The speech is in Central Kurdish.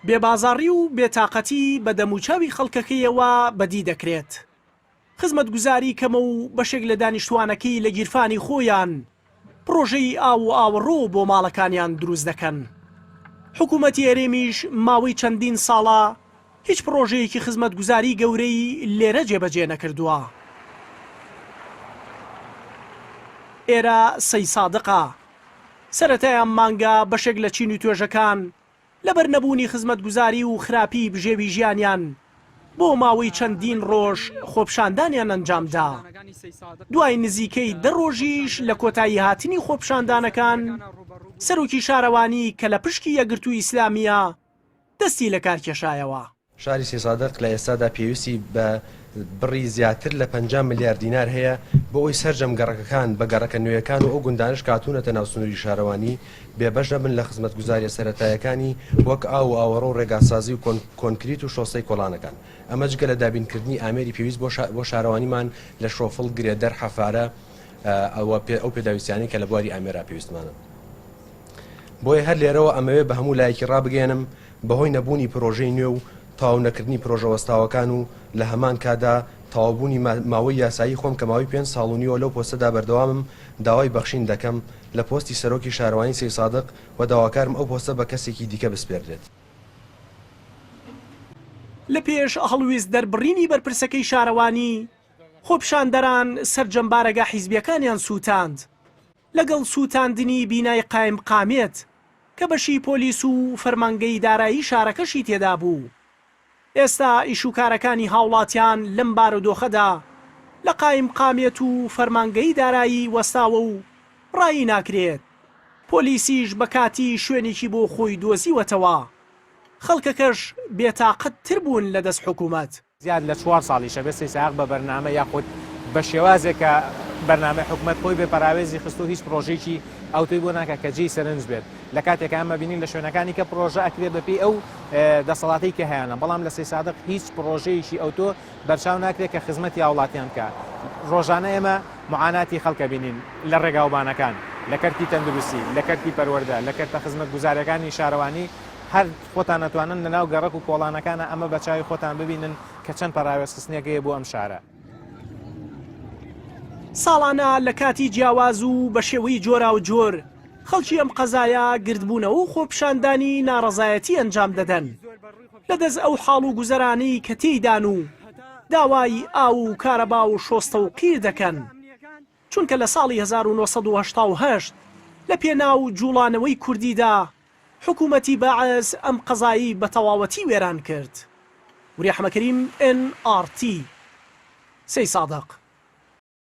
بێبازاڕی و بێتاقەتی بە دەموچاوی خەڵکەکەیەوە بەدی دەکرێت. خزمەتگوزاری کەمە و بەشێک لە دانیشتوانەکەی لە گیرفانی خۆیان پرۆژەی ئاو و ئاوەڕۆ بۆ ماڵەکانیان دروست دەکەن. حکوومەتی هەرێمیش ماوەی چەندین ساڵە هیچ پرۆژەیەکی خزمەتگوزاری گەورەی لێرە جێبەجێ نەکردووە. ئێرە سەی سادقە. سەرەتایان مانگە بەشێک لە چین و توێژەکان لەبەر نەبوونی خزمەتگوزاری و خراپی بژێوی ژیانیان بۆ ماوەی چەندین ڕۆژ خۆپشاندانیان ئەنجامدا. دوای نزیکەی 10 ڕۆژیش لە کۆتایی هاتنی خۆپشاندانەکان سەرۆکی شارەوانی کە لە پشکی یەکگرتووی ئیسلامیە دەستی لە کارکێشایەوە. شاری سەی سادق لە ئێستادا پێویستی بە بڕی زیاتر لە 50 ملیارد دینار هەیە بۆ ئەوی سەرجەم گەڕەکەکان بە گەڕەکە نوێیەکان و ئەو گوندانش کاتوونەتە ناو سنووری شارەوانی بێبەش دەبن لە خزمەتگوزاریە سەرەتایەکانی وەک ئاو و ئاوەڕۆ و ڕێگاسازی و کۆنکریت و شۆسەی کۆڵانەکان. ئەمە جگە لە دابینکردنی ئامێری پێویست بۆ شارەوانیمان لە شۆفڵ گرێدەر حەفارە ئەو پێداویستیانی کە لە بواری ئامێرا پێویستمانە. بۆیە هەر لێرەوە ئەمەوێ بە هەموو لایەکی ڕابگەێنم بەهۆی نەبوونی پرۆژەی نوێ و تاو نەکردنی پرۆژە وەستاوەکان و لە هەمان کادا تاوابوونی ماوەی یاسایی خۆم کە ماوەی 5 ساڵونیەوە لەو پۆستەدا بەردەوامم داوای بەخشین دەکەم لە پۆستی سەرۆکی شارەوانی سەی سادق و داواکارم ئەو پۆستە بە کەسێکی دیکە بسپێردرێت. لە پێش هەڵویست دەربڕینی بەرپرسەکەی شارەوانی خۆپشاندەران سەرجەمبارەگا حیزبیەکانیان سووتاند لەگەڵ سووتاندنی بینای قایم قامێت کە بەشی پۆلیس و فەرمانگەی دارایی شارەکەشی تێدا بوو. ئێستا ئیشوکارەکانی هاوڵاتیان لەم بارودۆخەدا لە قایم قامێت و فەرمانگەی دارایی وەستاوە و ڕایی ناکرێت. پۆلیسیش بە کاتی شوێنێکی بۆ خۆی دۆزیوەتەوە. خەڵکەکەش بێتاقەت تر بوون لە دەست حکوومەت. زیاد لە 4 ساڵی شەبێ سەی ساق بە بەرنامە یاخود بە شێوازێکە بەرنامە حکوومەت خۆی بێ پەراوێزی خستو هیچ پرۆژێکی ئەوتۆی بۆ ناکە کە جێی سەرنج بێت. لە کاتێک ئەمە بینین لە شوێنەکانی کە پرۆژە ئەکرێت بەپێی ئەو دەسەڵاتی کە هەیەە، بەڵام لە سەی سادق هیچ پرۆژەیەکی ئەوتۆ بەرچاو ناکرێت کە خزمەتی هاوڵاتیان کە. ڕۆژانە ئێمە معاناتی خەڵکە بینین لە ڕێگاوبانەکان، لە کەرتی تەندروستی، لە کەرتی پەروەردە، لە کەرتە خزمەتگوزاریەکانی شارەوانی هەر خۆتان نەتوانن لەناو گەڕەک و کۆڵانەکانە ئەمە بە چاوی خۆتان ببینن کە چەند پەراوێزخستنێکەیە بۆ ئەم شارە. ساڵانە لە کاتی جیاواز و بە شێوەی جۆرا و جۆر خەڵکی ئەم قەزایە گردبوونەوە و خۆپشاندانی ناڕەزایەتی ئەنجام دەدەن لەدەست ئەو حاڵ و گوزەرانی کە تێیدان و داوای ئاو و کارەبا و شۆستە و قیر دەکەن. چونکە لە ساڵی 1970 لە پێناو جوڵانەوەی کوردیدا حکوومەتی باعث ئەم قەزایی بە تەواوەتی وێران کرد. وری حەمەکەریم NRT سەی سادق.